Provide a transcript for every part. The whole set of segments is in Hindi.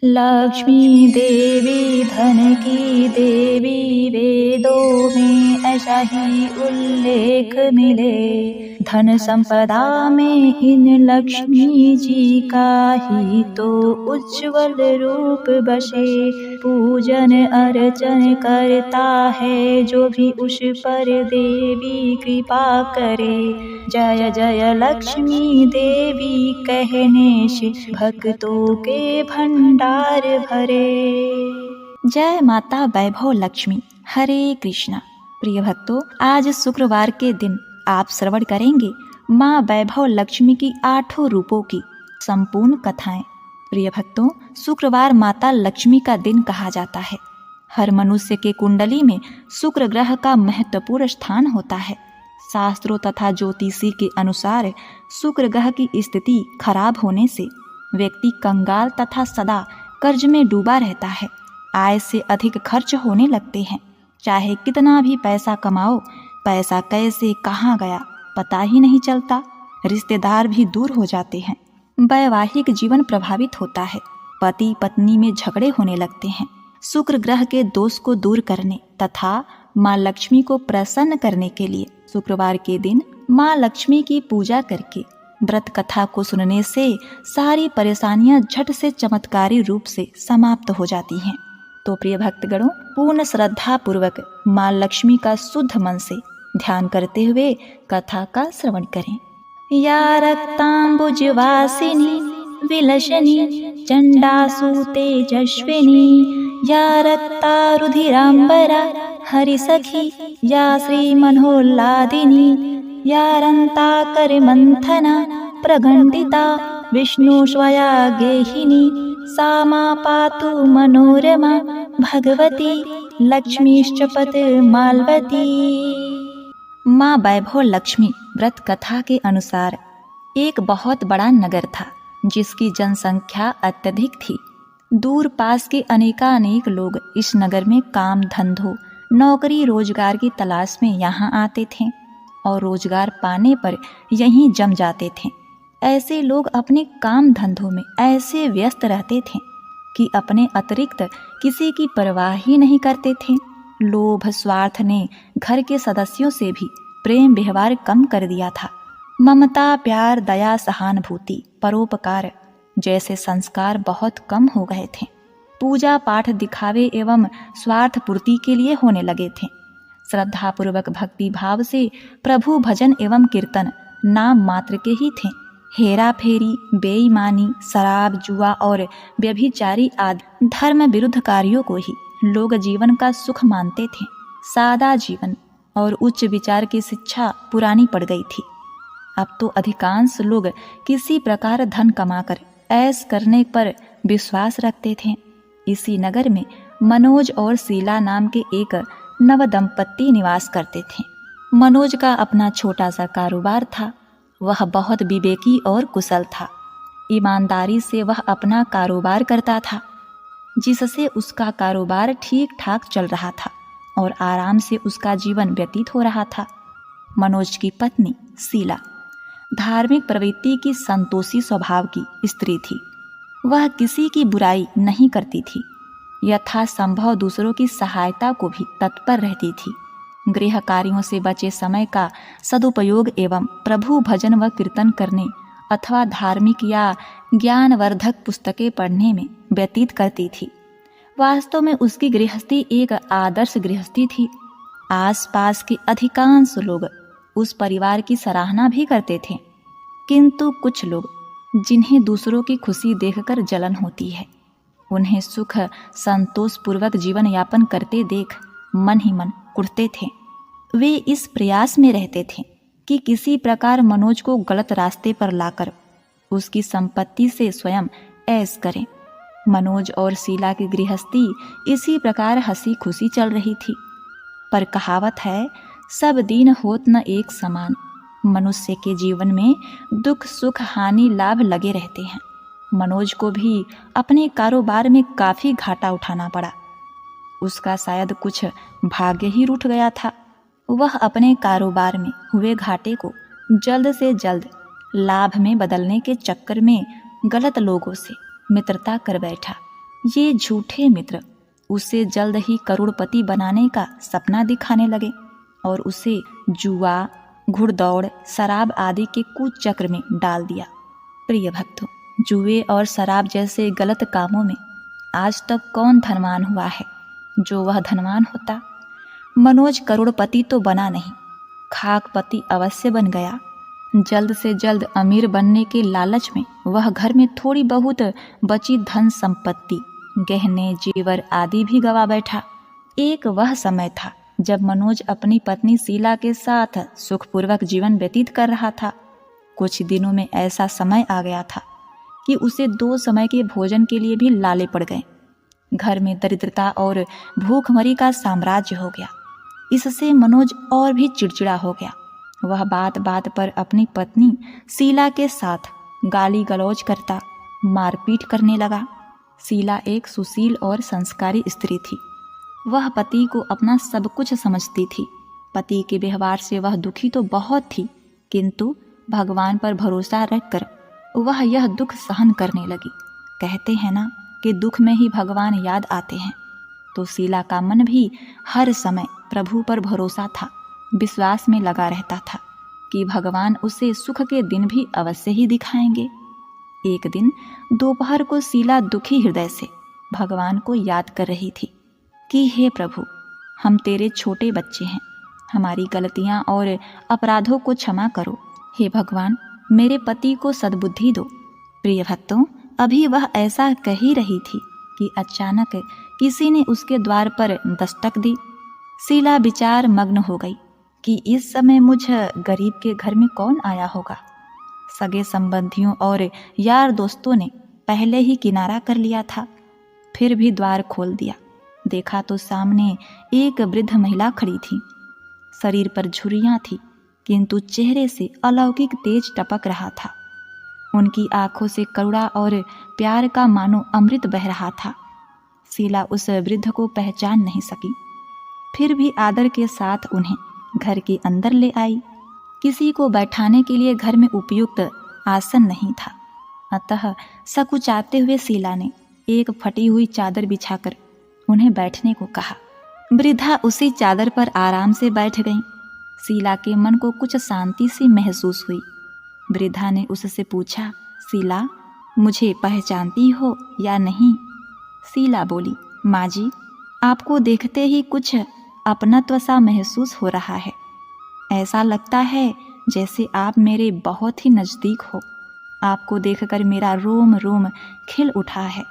लक्ष्मी देवी धन की देवी, वेदों में ऐसा ही उल्लेख मिले। धन संपदा में इन लक्ष्मी जी का ही तो उज्ज्वल रूप बसे। पूजन अर्चन करता है जो भी उस पर देवी कृपा करे। जय जय लक्ष्मी देवी कहने से भक्तों के भंडार भरे। जय माता वैभव लक्ष्मी। हरे कृष्णा। प्रिय भक्तों, आज शुक्रवार के दिन आप श्रवण करेंगे माँ वैभव लक्ष्मी की 8 रूपों की संपूर्ण कथाएं। प्रिय भक्तों, शुक्रवार माता लक्ष्मी का दिन कहा जाता है। हर मनुष्य के कुंडली में शुक्र ग्रह का महत्वपूर्ण स्थान होता है। शास्त्रों तथा ज्योतिषी के अनुसार शुक्र ग्रह की स्थिति खराब होने से व्यक्ति कंगाल तथा सदा कर्ज में डूबा रहता है। आय से अधिक खर्च होने लगते हैं। चाहे कितना भी पैसा कमाओ, पैसा कैसे कहाँ गया पता ही नहीं चलता। रिश्तेदार भी दूर हो जाते हैं। वैवाहिक जीवन प्रभावित होता है। पति पत्नी में झगड़े होने लगते हैं। शुक्र ग्रह के दोष को दूर करने तथा माँ लक्ष्मी को प्रसन्न करने के लिए शुक्रवार के दिन माँ लक्ष्मी की पूजा करके व्रत कथा को सुनने से सारी परेशानियां झट से चमत्कारी रूप से समाप्त हो जाती हैं। तो प्रिय भक्तगणों, पूर्ण श्रद्धा पूर्वक माँ लक्ष्मी का शुद्ध मन से ध्यान करते हुए कथा का श्रवण करें। या रक्तांबुजवासिनी विलसनी चंडासु तेजस्विनी, या रक्तारुधिरांबरा हरिसखी, या श्री मनोल्लादिनी, या रंताकर मंथना प्रगंडिता विष्णु स्वया गेहिनी, सा मा पातु मनोरमा भगवती लक्ष्मीश्चपत मालवती। माँ वैभव लक्ष्मी व्रत कथा के अनुसार एक बहुत बड़ा नगर था जिसकी जनसंख्या अत्यधिक थी। दूर पास के अनेकानेक लोग इस नगर में काम धंधों नौकरी रोजगार की तलाश में यहाँ आते थे और रोजगार पाने पर यहीं जम जाते थे। ऐसे लोग अपने काम धंधों में ऐसे व्यस्त रहते थे कि अपने अतिरिक्त किसी की परवाह ही नहीं करते थे। लोभ स्वार्थ ने घर के सदस्यों से भी प्रेम व्यवहार कम कर दिया था। ममता प्यार दया सहानुभूति परोपकार जैसे संस्कार बहुत कम हो गए थे। पूजा पाठ दिखावे एवं स्वार्थ पूर्ति के लिए होने लगे थे। श्रद्धा पूर्वक भक्ति भाव से प्रभु भजन एवं कीर्तन नाम मात्र के ही थे। हेरा फेरी बेईमानी शराब जुआ और व्यभिचारी आदि धर्म विरुद्ध कार्यों को ही लोग जीवन का सुख मानते थे। सादा जीवन और उच्च विचार की शिक्षा पुरानी पड़ गई थी। अब तो अधिकांश लोग किसी प्रकार धन कमाकर ऐश करने पर विश्वास रखते थे। इसी नगर में मनोज और शीला नाम के एक नव दंपत्ति निवास करते थे। मनोज का अपना छोटा सा कारोबार था। वह बहुत विवेकी और कुशल था। ईमानदारी से वह अपना कारोबार करता था, जिससे उसका कारोबार ठीक ठाक चल रहा था और आराम से उसका जीवन व्यतीत हो रहा था। मनोज की पत्नी शीला धार्मिक प्रवृत्ति की संतोषी स्वभाव की स्त्री थी। वह किसी की बुराई नहीं करती थी। यथासंभव दूसरों की सहायता को भी तत्पर रहती थी। गृह कार्यों से बचे समय का सदुपयोग एवं प्रभु भजन व कीर्तन करने अथवा धार्मिक या ज्ञानवर्धक पुस्तकें पढ़ने में व्यतीत करती थी। वास्तव में उसकी गृहस्थी एक आदर्श गृहस्थी थी। आसपास के अधिकांश लोग उस परिवार की सराहना भी करते थे, किंतु कुछ लोग जिन्हें दूसरों की खुशी देखकर जलन होती है, उन्हें सुख संतोष पूर्वक जीवन यापन करते देख मन ही मन कुढ़ते थे। वे इस प्रयास में रहते थे कि किसी प्रकार मनोज को गलत रास्ते पर लाकर उसकी संपत्ति से स्वयं ऐश करें। मनोज और शीला की गृहस्थी इसी प्रकार हंसी खुशी चल रही थी। पर कहावत है, सब दिन होत न एक समान। मनुष्य के जीवन में दुख सुख हानि लाभ लगे रहते हैं। मनोज को भी अपने कारोबार में काफी घाटा उठाना पड़ा। उसका शायद कुछ भाग्य ही रूठ गया था। वह अपने कारोबार में हुए घाटे को जल्द से जल्द लाभ में बदलने के चक्कर में गलत लोगों से मित्रता कर बैठा। ये झूठे मित्र उसे जल्द ही करोड़पति बनाने का सपना दिखाने लगे और उसे जुआ, घुड़दौड़, शराब आदि के कुचक्र में डाल दिया। प्रिय भक्तों, जुए और शराब जैसे गलत कामों में आज तक कौन धनवान हुआ है? जो वह धनवान होता, मनोज करोड़पति तो बना नहीं, खाकपति अवश्य बन गया। जल्द से जल्द अमीर बनने के लालच में वह घर में थोड़ी बहुत बची धन संपत्ति, गहने, जेवर आदि भी गवा बैठा। एक वह समय था जब मनोज अपनी पत्नी शीला के साथ सुखपूर्वक जीवन व्यतीत कर रहा था। कुछ दिनों में ऐसा समय आ गया था कि उसे 2 समय के भोजन के लिए भी लाले पड़ गए। घर में दरिद्रता और भूखमरी का साम्राज्य हो गया। इससे मनोज और भी चिड़चिड़ा हो गया। वह बात बात पर अपनी पत्नी शीला के साथ गाली गलौज करता, मारपीट करने लगा। शीला एक सुशील और संस्कारी स्त्री थी। वह पति को अपना सब कुछ समझती थी। पति के व्यवहार से वह दुखी तो बहुत थी, किंतु भगवान पर भरोसा रखकर वह यह दुख सहन करने लगी। कहते हैं ना कि दुख में ही भगवान याद आते हैं। तो शीला का मन भी हर समय प्रभु पर भरोसा था, विश्वास में लगा रहता था कि भगवान उसे सुख के दिन भी अवश्य ही दिखाएंगे। एक दिन दोपहर को शीला दुखी हृदय से भगवान को याद कर रही थी कि हे प्रभु, हम तेरे छोटे बच्चे हैं, हमारी गलतियां और अपराधों को क्षमा करो। हे भगवान, मेरे पति को सद्बुद्धि दो। प्रिय भक्तों, अभी वह ऐसा कह ही रही थी कि अचानक किसी ने उसके द्वार पर दस्तक दी। शीला विचार मग्न हो गई कि इस समय मुझ गरीब के घर में कौन आया होगा। सगे संबंधियों और यार दोस्तों ने पहले ही किनारा कर लिया था। फिर भी द्वार खोल दिया। देखा तो सामने एक वृद्ध महिला खड़ी थी। शरीर पर झुर्रियां थी, किंतु चेहरे से अलौकिक तेज टपक रहा था। उनकी आंखों से करुणा और प्यार का मानो अमृत बह रहा था। शीला उस वृद्ध को पहचान नहीं सकी, फिर भी आदर के साथ उन्हें घर के अंदर ले आई। किसी को बैठाने के लिए घर में उपयुक्त आसन नहीं था, अतः सकुचाते हुए शीला ने एक फटी हुई चादर बिछाकर उन्हें बैठने को कहा। वृद्धा उसी चादर पर आराम से बैठ गईं। शीला के मन को कुछ शांति सी महसूस हुई। वृद्धा ने उससे पूछा, शीला, मुझे पहचानती हो या नहीं? शीला बोली, माँ जी, आपको देखते ही कुछ अपनत्व सा महसूस हो रहा है। ऐसा लगता है जैसे आप मेरे बहुत ही नज़दीक हो। आपको देखकर मेरा रोम रोम खिल उठा है,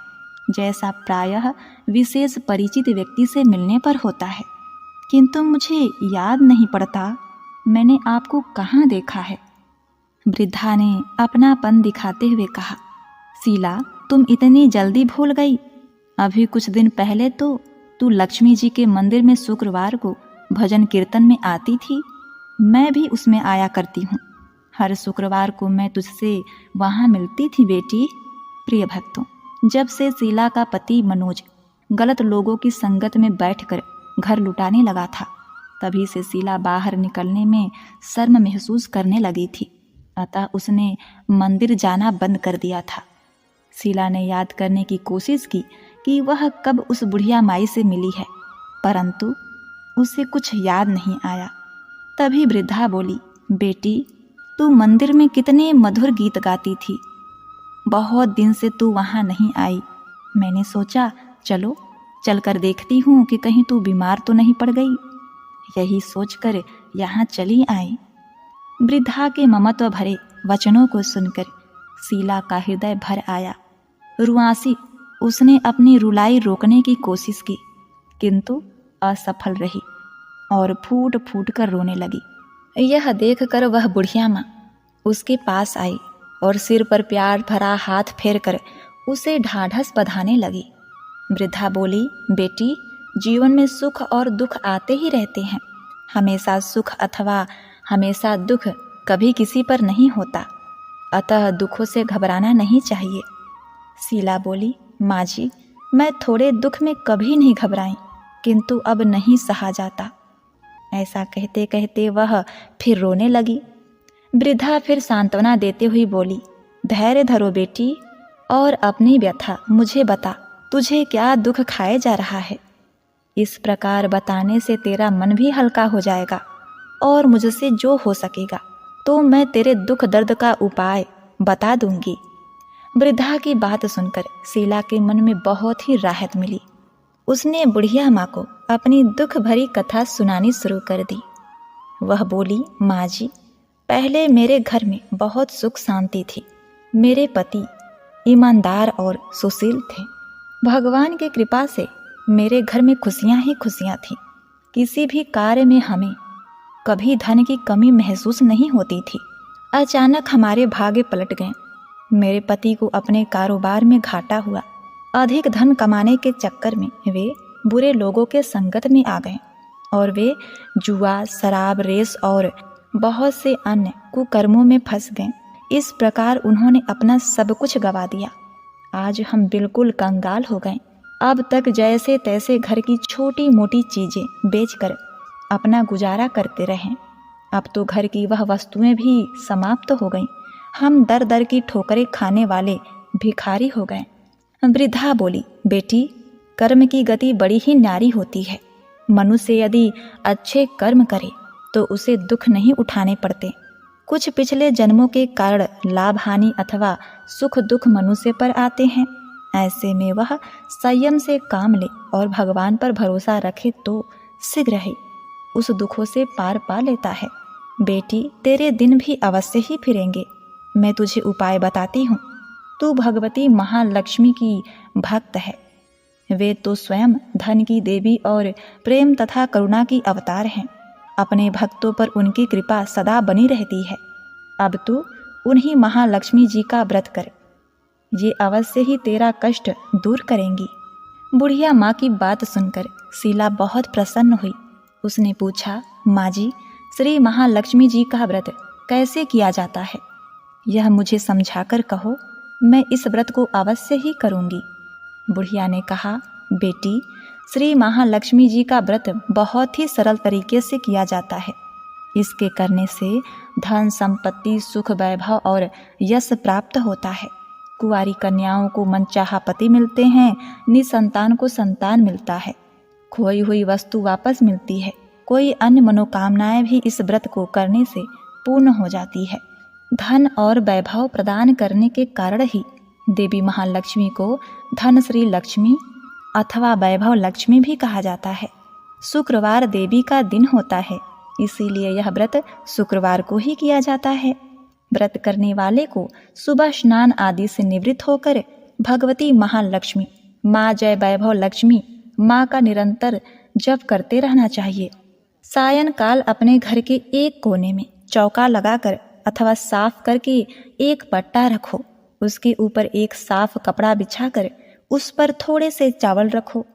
जैसा प्रायः विशेष परिचित व्यक्ति से मिलने पर होता है। किंतु मुझे याद नहीं पड़ता मैंने आपको कहाँ देखा है। वृद्धा ने अपनापन दिखाते हुए कहा, शीला, तुम इतनी जल्दी भूल गई? अभी कुछ दिन पहले तो तू लक्ष्मी जी के मंदिर में शुक्रवार को भजन कीर्तन में आती थी। मैं भी उसमें आया करती हूँ। हर शुक्रवार को मैं तुझसे वहाँ मिलती थी बेटी। प्रिय भक्तों, जब से शीला का पति मनोज गलत लोगों की संगत में बैठकर घर लुटाने लगा था, तभी से शीला बाहर निकलने में शर्म महसूस करने लगी थी। अतः उसने मंदिर जाना बंद कर दिया था। शीला ने याद करने की कोशिश की कि वह कब उस बुढ़िया माई से मिली है, परंतु उसे कुछ याद नहीं आया। तभी वृद्धा बोली, बेटी, तू मंदिर में कितने मधुर गीत गाती थी। बहुत दिन से तू वहाँ नहीं आई। मैंने सोचा चलो चलकर देखती हूँ कि कहीं तू बीमार तो नहीं पड़ गई। यही सोचकर यहाँ चली आई। वृद्धा के ममत्व भरे वचनों को सुनकर शीला का हृदय भर आया। रुआंसी उसने अपनी रुलाई रोकने की कोशिश की, किंतु असफल रही और फूट फूट कर रोने लगी। यह देखकर वह बुढ़िया माँ उसके पास आई और सिर पर प्यार भरा हाथ फेरकर उसे ढाढ़स बंधाने लगी। वृद्धा बोली, बेटी, जीवन में सुख और दुख आते ही रहते हैं। हमेशा सुख अथवा हमेशा दुख कभी किसी पर नहीं होता, अतः दुखों से घबराना नहीं चाहिए। शीला बोली, माँ जी, मैं थोड़े दुख में कभी नहीं घबराई, किंतु अब नहीं सहा जाता। ऐसा कहते कहते वह फिर रोने लगी। वृद्धा फिर सांत्वना देते हुए बोली, धैर्य धरो बेटी और अपनी व्यथा मुझे बता, तुझे क्या दुख खाए जा रहा है। इस प्रकार बताने से तेरा मन भी हल्का हो जाएगा और मुझसे जो हो सकेगा तो मैं तेरे दुख दर्द का उपाय बता दूंगी। वृद्धा की बात सुनकर शीला के मन में बहुत ही राहत मिली। उसने बुढ़िया माँ को अपनी दुख भरी कथा सुनानी शुरू कर दी। वह बोली, माँ जी, पहले मेरे घर में बहुत सुख शांति थी। मेरे पति ईमानदार और सुशील थे। भगवान की कृपा से मेरे घर में खुशियाँ ही खुशियाँ थीं। किसी भी कार्य में हमें कभी धन की कमी महसूस नहीं होती थी। अचानक हमारे भाग्य पलट गए। मेरे पति को अपने कारोबार में घाटा हुआ। अधिक धन कमाने के चक्कर में वे बुरे लोगों के संगत में आ गए और वे जुआ, शराब, रेस और बहुत से अन्य कुकर्मों में फंस गए। इस प्रकार उन्होंने अपना सब कुछ गवा दिया। आज हम बिल्कुल कंगाल हो गए। अब तक जैसे तैसे घर की छोटी मोटी चीज़ें बेचकर अपना गुजारा करते रहें। अब तो घर की वह वस्तुएं भी समाप्त हो गईं। हम दर दर की ठोकरें खाने वाले भिखारी हो गए। वृद्धा बोली, बेटी, कर्म की गति बड़ी ही न्यारी होती है। मनुष्य यदि अच्छे कर्म करे तो उसे दुख नहीं उठाने पड़ते। कुछ पिछले जन्मों के कारण लाभ हानि अथवा सुख दुख मनुष्य पर आते हैं। ऐसे में वह संयम से काम ले और भगवान पर भरोसा रखे तो शीघ्र ही उस दुखों से पार पा लेता है। बेटी, तेरे दिन भी अवश्य ही फिरेंगे। मैं तुझे उपाय बताती हूँ। तू भगवती महालक्ष्मी की भक्त है। वे तो स्वयं धन की देवी और प्रेम तथा करुणा की अवतार हैं। अपने भक्तों पर उनकी कृपा सदा बनी रहती है। अब तू उन्हीं महालक्ष्मी जी का व्रत कर। ये अवश्य ही तेरा कष्ट दूर करेंगी। बुढ़िया माँ की बात सुनकर शीला बहुत प्रसन्न हुई। उसने पूछा, माँ जी, श्री महालक्ष्मी जी का व्रत कैसे किया जाता है? यह मुझे समझाकर कहो। मैं इस व्रत को अवश्य ही करूँगी। बुढ़िया ने कहा, बेटी, श्री महालक्ष्मी जी का व्रत बहुत ही सरल तरीके से किया जाता है। इसके करने से धन संपत्ति, सुख, वैभव और यश प्राप्त होता है। कुंवारी कन्याओं को मनचाहा पति मिलते हैं। निसंतान को संतान मिलता है। खोई हुई वस्तु वापस मिलती है। कोई अन्य मनोकामनाएं भी इस व्रत को करने से पूर्ण हो जाती है। धन और वैभव प्रदान करने के कारण ही देवी महालक्ष्मी को धन श्री लक्ष्मी अथवा वैभव लक्ष्मी भी कहा जाता है। शुक्रवार देवी का दिन होता है, इसीलिए यह व्रत शुक्रवार को ही किया जाता है। व्रत करने वाले को सुबह स्नान आदि से निवृत्त होकर भगवती महालक्ष्मी, माँ जय वैभव लक्ष्मी माँ का निरंतर जप करते रहना चाहिए। सायंकाल अपने घर के एक कोने में चौका लगाकर अथवा साफ करके एक पट्टा रखो। उसके ऊपर एक साफ कपड़ा बिछाकर उस पर थोड़े से चावल रखो।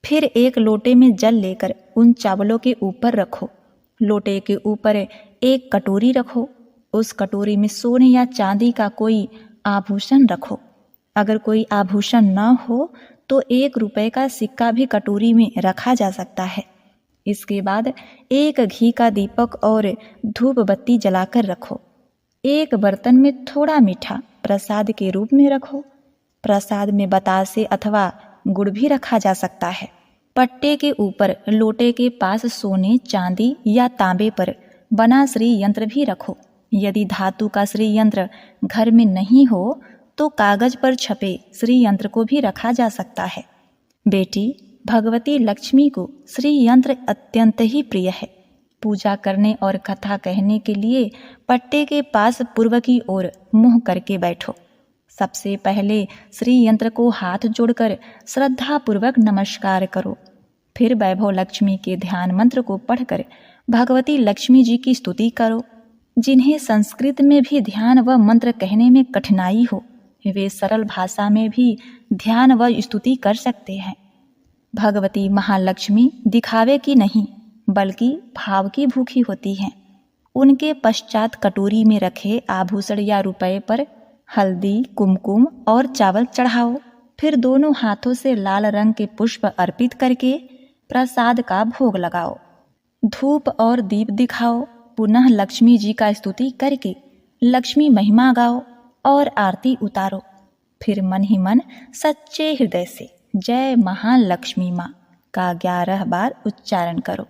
फिर एक लोटे में जल लेकर उन चावलों के ऊपर रखो। लोटे के ऊपर एक कटोरी रखो। उस कटोरी में सोने या चांदी का कोई आभूषण रखो। अगर कोई आभूषण न हो तो 1 रुपए का सिक्का भी कटोरी में रखा जा सकता है। इसके बाद एक घी का दीपक और धूप बत्ती जलाकर रखो। एक बर्तन में थोड़ा मीठा प्रसाद के रूप में रखो। प्रसाद में बतासे अथवा गुड़ भी रखा जा सकता है। पट्टे के ऊपर लोटे के पास सोने, चांदी या तांबे पर बना श्री यंत्र भी रखो। यदि धातु का श्री यंत्र घर में नहीं हो तो कागज पर छपे श्री यंत्र को भी रखा जा सकता है। बेटी, भगवती लक्ष्मी को श्री यंत्र अत्यंत ही प्रिय है। पूजा करने और कथा कहने के लिए पट्टे के पास पूर्व की ओर मुंह करके बैठो। सबसे पहले श्री यंत्र को हाथ जोड़कर श्रद्धापूर्वक नमस्कार करो। फिर वैभव लक्ष्मी के ध्यान मंत्र को पढ़कर भगवती लक्ष्मी जी की स्तुति करो। जिन्हें संस्कृत में भी ध्यान व मंत्र कहने में कठिनाई हो, वे सरल भाषा में भी ध्यान व स्तुति कर सकते हैं। भगवती महालक्ष्मी दिखावे की नहीं बल्कि भाव की भूखी होती हैं। उनके पश्चात कटोरी में रखे आभूषण या रुपए पर हल्दी, कुमकुम और चावल चढ़ाओ। फिर दोनों हाथों से लाल रंग के पुष्प अर्पित करके प्रसाद का भोग लगाओ। धूप और दीप दिखाओ। पुनः लक्ष्मी जी का स्तुति करके लक्ष्मी महिमा गाओ और आरती उतारो। फिर मन ही मन सच्चे हृदय से जय महान लक्ष्मी माँ का 11 बार उच्चारण करो।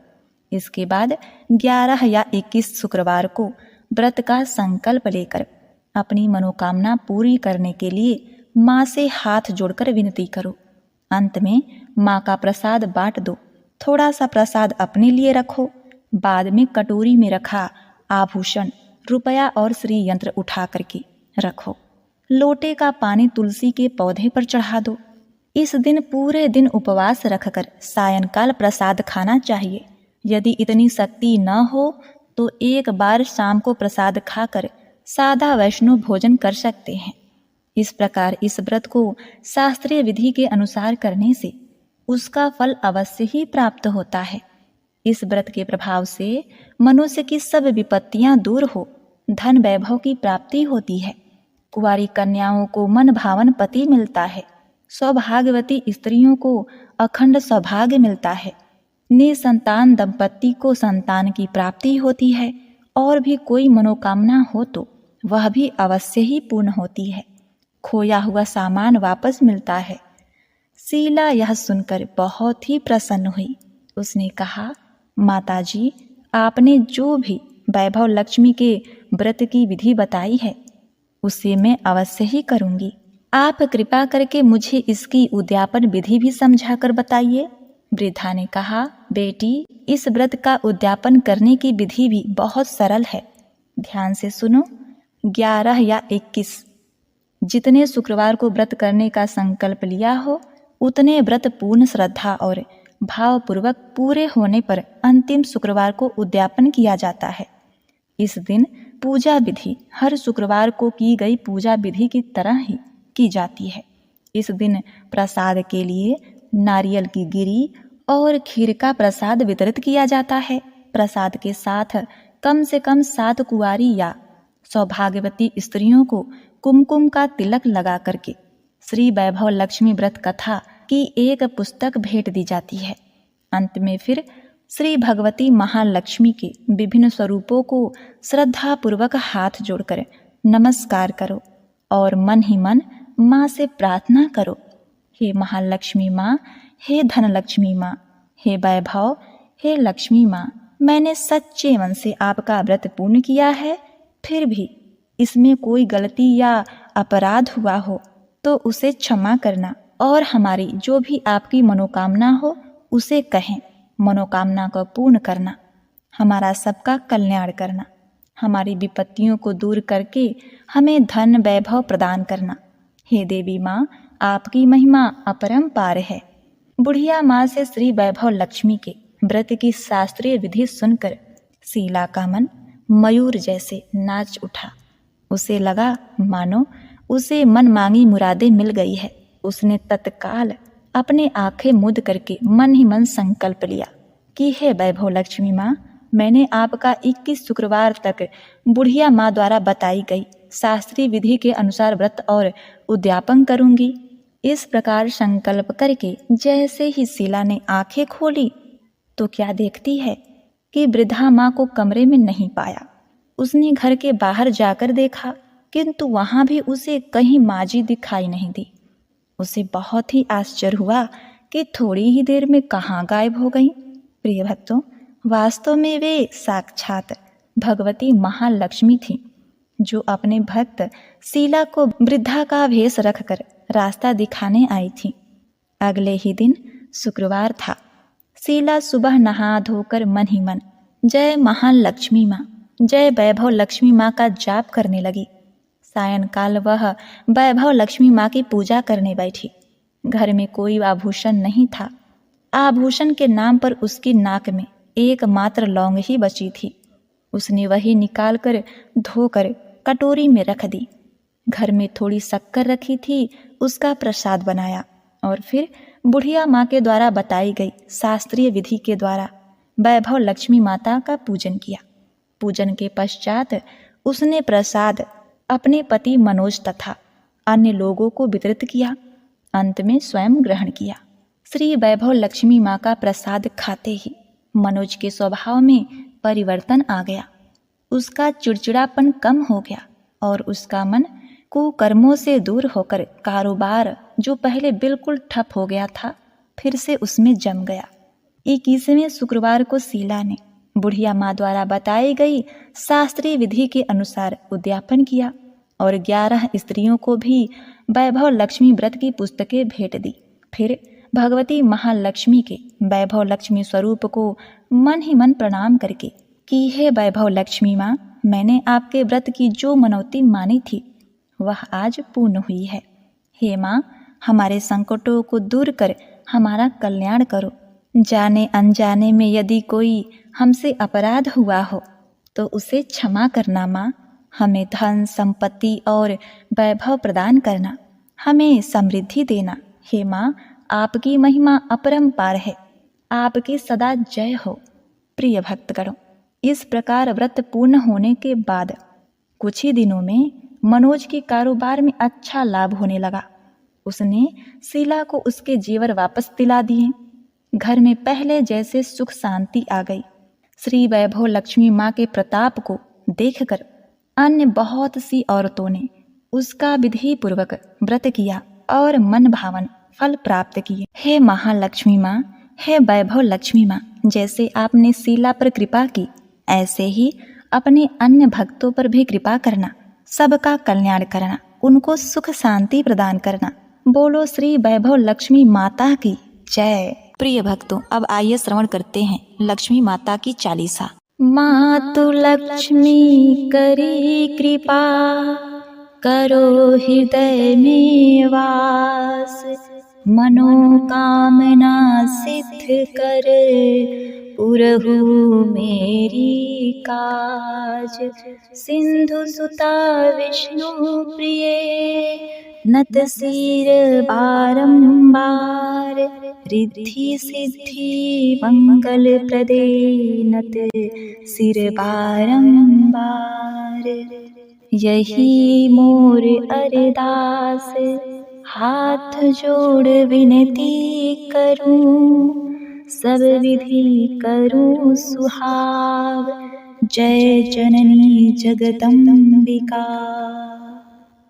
इसके बाद 11 या 21 शुक्रवार को व्रत का संकल्प लेकर अपनी मनोकामना पूरी करने के लिए माँ से हाथ जोड़कर विनती करो। अंत में माँ का प्रसाद बांट दो। थोड़ा सा प्रसाद अपने लिए रखो। बाद में कटोरी में रखा आभूषण, रुपया और श्री यंत्र उठा करके रखो। लोटे का पानी तुलसी के पौधे पर चढ़ा दो। इस दिन पूरे दिन उपवास रखकर सायंकाल प्रसाद खाना चाहिए। यदि इतनी शक्ति न हो तो एक बार शाम को प्रसाद खाकर सादा वैष्णव भोजन कर सकते हैं। इस प्रकार इस व्रत को शास्त्रीय विधि के अनुसार करने से उसका फल अवश्य ही प्राप्त होता है। इस व्रत के प्रभाव से मनुष्य की सब विपत्तियां दूर हो, धन वैभव की प्राप्ति होती है। कुंवारी कन्याओं को मन भावन पति मिलता है। सौभाग्यवती स्त्रियों को अखंड सौभाग्य मिलता है। निसंतान दंपति को संतान की प्राप्ति होती है। और भी कोई मनोकामना हो तो वह भी अवश्य ही पूर्ण होती है। खोया हुआ सामान वापस मिलता है। शीला यह सुनकर बहुत ही प्रसन्न हुई। उसने कहा, माताजी, आपने जो भी वैभव लक्ष्मी के व्रत की विधि बताई है उसे मैं अवश्य ही करूंगी। आप कृपा करके मुझे इसकी उद्यापन विधि भी समझा कर बताइए। वृद्धा ने कहा, बेटी, इस व्रत का उद्यापन करने की विधि भी बहुत सरल है। ध्यान से सुनो। 11 या 21 जितने शुक्रवार को व्रत करने का संकल्प लिया हो उतने व्रत पूर्ण श्रद्धा और भावपूर्वक पूरे होने पर अंतिम शुक्रवार को उद्यापन किया जाता है। इस दिन पूजा विधि हर शुक्रवार को की गई पूजा विधि की तरह ही की जाती है। इस दिन प्रसाद के लिए नारियल की गिरी और खीर का प्रसाद वितरित किया जाता है। प्रसाद के साथ कम से कम 7 कुंवारी या सौभाग्यवती स्त्रियों को कुमकुम का तिलक लगा करके श्री वैभव लक्ष्मी व्रत कथा की एक पुस्तक भेंट दी जाती है। अंत में फिर श्री भगवती महालक्ष्मी के विभिन्न स्वरूपों को श्रद्धा पूर्वक हाथ जोड़कर नमस्कार करो और मन ही मन माँ से प्रार्थना करो, हे महालक्ष्मी माँ, हे धनलक्ष्मी माँ, हे वैभव, हे लक्ष्मी माँ, मैंने सच्चे मन से आपका व्रत पूर्ण किया है। फिर भी इसमें कोई गलती या अपराध हुआ हो तो उसे क्षमा करना और हमारी जो भी आपकी मनोकामना हो उसे कहें। मनोकामना को पूर्ण करना, हमारा सबका कल्याण करना, हमारी विपत्तियों को दूर करके हमें धन वैभव प्रदान करना। हे देवी माँ, आपकी महिमा अपरंपार है। बुढ़िया माँ से श्री वैभव लक्ष्मी के व्रत की शास्त्रीय विधि सुनकर शीला का मन मयूर जैसे नाच उठा। उसे लगा मानो उसे मन मांगी मुरादें मिल गई है। उसने तत्काल अपने आंखें मूंद करके मन ही मन संकल्प लिया कि हे वैभव लक्ष्मी माँ, मैंने आपका 21 शुक्रवार तक बुढ़िया माँ द्वारा बताई गई शास्त्रीय विधि के अनुसार व्रत और उद्यापन करूंगी। इस प्रकार संकल्प करके जैसे ही शीला ने आंखें खोली तो क्या देखती है कि वृद्धा माँ को कमरे में नहीं पाया। उसने घर के बाहर जाकर देखा किंतु वहां भी उसे कहीं माजी दिखाई नहीं दी। उसे बहुत ही आश्चर्य हुआ कि थोड़ी ही देर में कहाँ गायब हो गई। प्रिय भक्तों, वास्तव में वे साक्षात भगवती महालक्ष्मी थी जो अपने भक्त शीला को वृद्धा का भेष रखकर रास्ता दिखाने आई थी। अगले ही दिन शुक्रवार था। शीला सुबह नहा धोकर मन ही मन जय महालक्ष्मी माँ, जय वैभव लक्ष्मी माँ का जाप करने लगी। सायंकाल वह वैभव लक्ष्मी माँ की पूजा करने बैठी। घर में कोई आभूषण नहीं था। आभूषण के नाम पर उसकी नाक में एकमात्र लौंग ही बची थी। उसने वही निकालकर धोकर कटोरी में रख दी। घर में थोड़ी शक्कर रखी थी, उसका प्रसाद बनाया और फिर बुढ़िया माँ के द्वारा बताई गई शास्त्रीय विधि के द्वारा वैभव लक्ष्मी माता का पूजन किया। पूजन के पश्चात उसने प्रसाद अपने पति मनोज तथा अन्य लोगों को वितरित किया। अंत में स्वयं ग्रहण किया। श्री वैभव लक्ष्मी माँ का प्रसाद खाते ही मनोज के स्वभाव में परिवर्तन आ गया। उसका चिड़चिड़ापन कम हो गया और उसका मन कुकर्मों से दूर होकर कारोबार जो पहले बिल्कुल ठप हो गया था फिर से उसमें जम गया। 21वें शुक्रवार को शीला ने बुढ़िया माँ द्वारा बताई गई शास्त्रीय विधि के अनुसार उद्यापन किया और 11 स्त्रियों को भी वैभव लक्ष्मी व्रत की पुस्तकें भेंट दी। फिर भगवती महालक्ष्मी के वैभव लक्ष्मी स्वरूप को मन ही मन प्रणाम करके कि हे वैभव लक्ष्मी माँ, मैंने आपके व्रत की जो मनौती मानी थी वह आज पूर्ण हुई है। हे माँ, हमारे संकटों को दूर कर हमारा कल्याण करो। जाने अनजाने में यदि कोई हमसे अपराध हुआ हो तो उसे क्षमा करना माँ। हमें धन संपत्ति और वैभव प्रदान करना, हमें समृद्धि देना। हे माँ, आपकी महिमा अपरंपार है, आपकी सदा जय हो। प्रिय भक्तगणों, इस प्रकार व्रत पूर्ण होने के बाद कुछ ही दिनों में मनोज के कारोबार में अच्छा लाभ होने लगा। उसने शीला को उसके जेवर वापस दिला दिए। घर में पहले जैसे सुख शांति आ गई। श्री वैभव लक्ष्मी माँ के प्रताप को देखकर अन्य बहुत सी औरतों ने उसका विधि पूर्वक व्रत किया और मन भावन फल प्राप्त किए। हे महालक्ष्मी माँ, हे वैभव लक्ष्मी माँ, जैसे आपने शीला पर कृपा की ऐसे ही अपने अन्य भक्तों पर भी कृपा करना, सबका कल्याण करना, उनको सुख शांति प्रदान करना। बोलो श्री वैभव लक्ष्मी माता की जय। प्रिय भक्तों, अब आइए श्रवण करते हैं लक्ष्मी माता की चालीसा। मातु लक्ष्मी करी कृपा, करो हृदय में वास, मनोकामना सिद्ध कर, पुरहु मेरी काज। सिंधु सुता विष्णु प्रिय, नत सिर बारंबार, रिद्धि सिद्धि मंगल प्रदे, नत सिर बारंबार। यही मोर अरदास, हाथ जोड़ विनती करूं, सब विधि करूं सुहाव, जय जननी जगदम्बिका।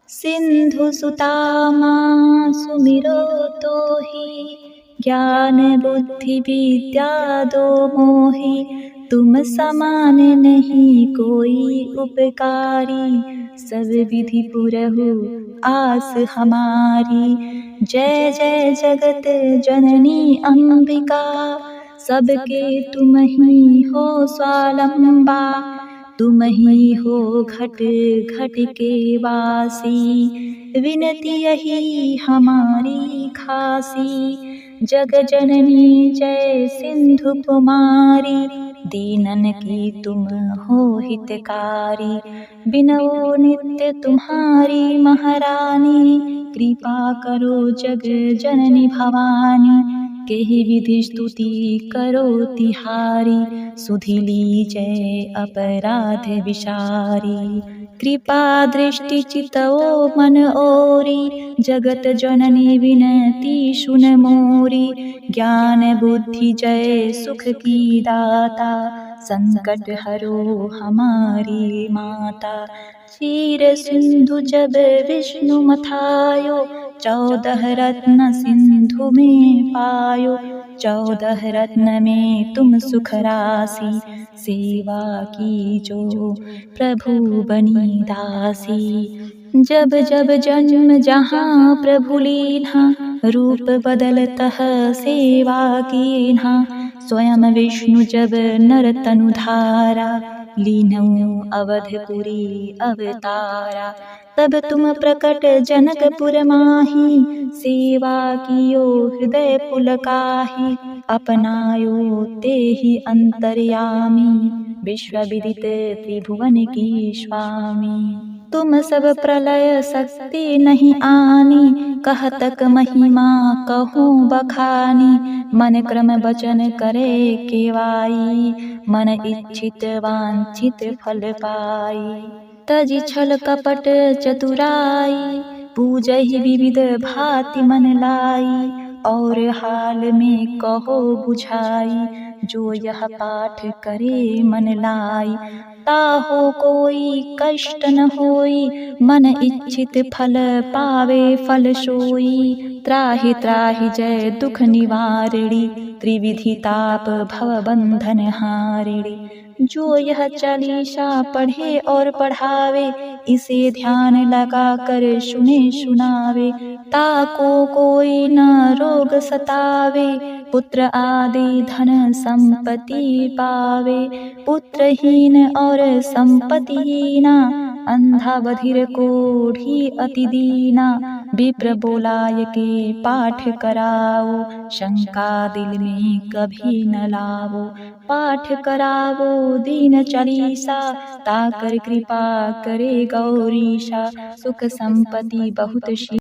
सिंधु सुता मां सुमिरो तोहि, ज्ञान बुद्धि विद्या दो मोहि, तुम समान नहीं कोई उपकारी, सब विधि पुरहु आस हमारी। जय जय जगत जननी अंबिका, सबके तुम ही हो स्वावलंबा, तुम ही हो घट घट के वासी, विनती यही हमारी खासी। जग जननी जय सिंधु कुमारी, दीनन की तुम हो हितकारी, बिनओ नित्य तुम्हारी महारानी, कृपा करो जग जननी भवानी। केहि विधि स्तुति करो तिहारी, सुधि लीजय अपराध विसारी। कृपा दृष्टि चितओ मन ओरी, जगत जननी विनती सुन मोरी। ज्ञान बुद्धि जय सुख की दाता, संकट हरो हमारी माता। क्षीर सिंधु जब विष्णु मथायो, 14 रत्न सिंधु में पायो। 14 रत्न में तुम सुख राशि, सेवा की जो प्रभु बनी दासी। जब जब जन्म जहाँ प्रभु लीन्हा, रूप बदलतः सेवा कीन्हा। स्वयं विष्णु जब नर तनु धारा, लीनऊ अवधपुरी अवतारा। तब तुम प्रकट जनकपुर माही, सेवा कियो हृदय पुलकाही। अपनायो तेहि अंतर्यामी, विश्व विदित त्रिभुवन की स्वामी। तुम सब प्रलय शक्ति नहीं आनी, कहतक महिमा कहूँ बखानी। मन क्रम वचन करे केवाई, मन इच्छित वांछित फल पाई। तजि छल कपट चतुराई, पूजहि विविध भांति मन लाई। और हाल में कहो बुझाई, जो यह पाठ करे मन लाई। ताहो कोई कष्ट न होई, मन इच्छित फल पावे फल सोई। त्राहि त्राहि जय दुख निवारिणी, त्रिविधि ताप भव बंधन हारिणी। जो यह चालीसा पढ़े और पढ़ावे, इसे ध्यान लगा कर सुने सुनावे। ताको कोई न रोग सतावे, पुत्र आदि धन संपत्ति पावे। पुत्रहीन और संपत्तिहीना, अंधा बधिर कोढ़ी अति दीना। विप्र बोलाय के पाठ कराओ, शंका दिल में कभी न लावो। पाठ करावो दीन चालीसा, ताकर कृपा करे गौरीशा। सुख संपत्ति बहुत